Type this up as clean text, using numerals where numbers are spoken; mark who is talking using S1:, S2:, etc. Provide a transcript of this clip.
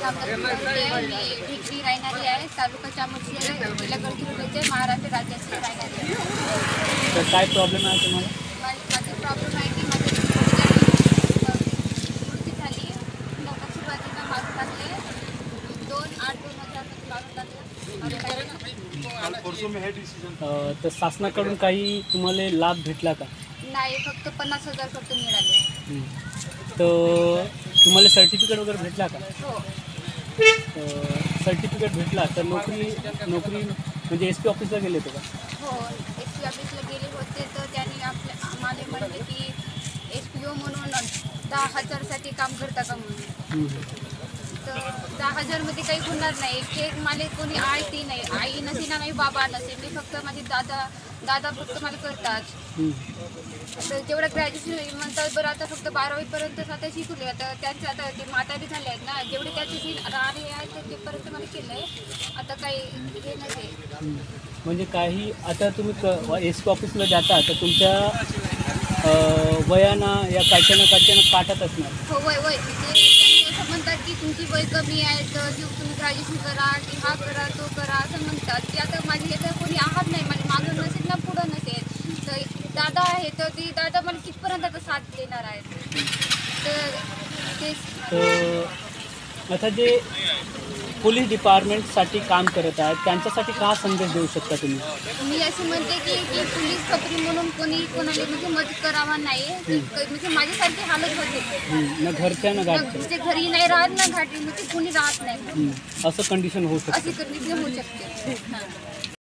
S1: नामदार मी भिकरी राहणारी आहे, तालुका चामोर्शी आहे, जिल्हा गडचिरोलीचे, महाराष्ट्र राज्याची राहणारी आहे.
S2: तर काय प्रॉब्लेम आहे तुम्हाला?
S1: माझा प्रॉब्लेम आहे की माझी मृत्यू झाली. लोक सुरुवातीला मारून टाकले 2/8/2000 मारून टाकले.
S2: तर शासनाकडून काही तुम्हाला लाभ भेटला का?
S1: नाही, फक्त 50,000 फक्त मिळाले.
S2: तर तुम्हाला सर्टिफिकेट वगैरे भेटला का?
S1: हो.
S2: सर्टिफिकेट भेटला तर नोकरी म्हणजे SP ऑफिसला गेले होते का?
S1: हो, SP ऑफिसला गेले होते तर त्यांनी आम्हाला म्हणले की SPO म्हणून 10,000साठी काम करता का म्हणून. तर 10,000मध्ये काही होणार नाही. ते मला कोणी ती नाही, आई नसे ना, नाही बाबा नसे, मी फक्त माझे दादा फक्त मला करतात. तर जेवढं ग्रॅज्युएशन म्हणतात बरं, आता फक्त 12वीपर्यंत आता शिकवले. आता त्यांचे आता ते म्हातारी झाले आहेत ना, जेवढे त्याचे राहणे आहे ते तेपर्यंत मला केलं आहे. आता काही हे नाही.
S2: म्हणजे काही आता तुम्ही SP ऑफिसला जाता तर तुमच्या वयानं या काच्यानं काटत असणार.
S1: हो, वय म्हणजे त्यांनी असं म्हणतात की तुमची वय कमी आहे तर तुम्ही ग्रॅज्युएशन करा की हा करा तो करा असं म्हणतात. की आता माझी याचं कोणी आहात नाही, माझी मागं नसेल ना पुढं नसेल. तर दादा आहे तर ती दादा मला कितपर्यंत आता साथ देणार आहेत. तर तेच
S2: आता जे पोलीस डिपार्टमेंटसाठी काम करत आहेत त्यांच्यासाठी काय संदेश देऊ शकता तुम्ही?
S1: मी असं म्हणते की पोलीस खबरी म्हणून कोणाला म्हणजे मदत करावा नाही. म्हणजे माझ्यासारखी हालत होते
S2: ना घरच्या ना घाटच्या,
S1: म्हणजे घरी नाही राहत ना घाटी, म्हणजे कोणी राहत नाही.
S2: असं कंडिशन होऊ शकते.
S1: अशी कंडिशन होऊ शकते.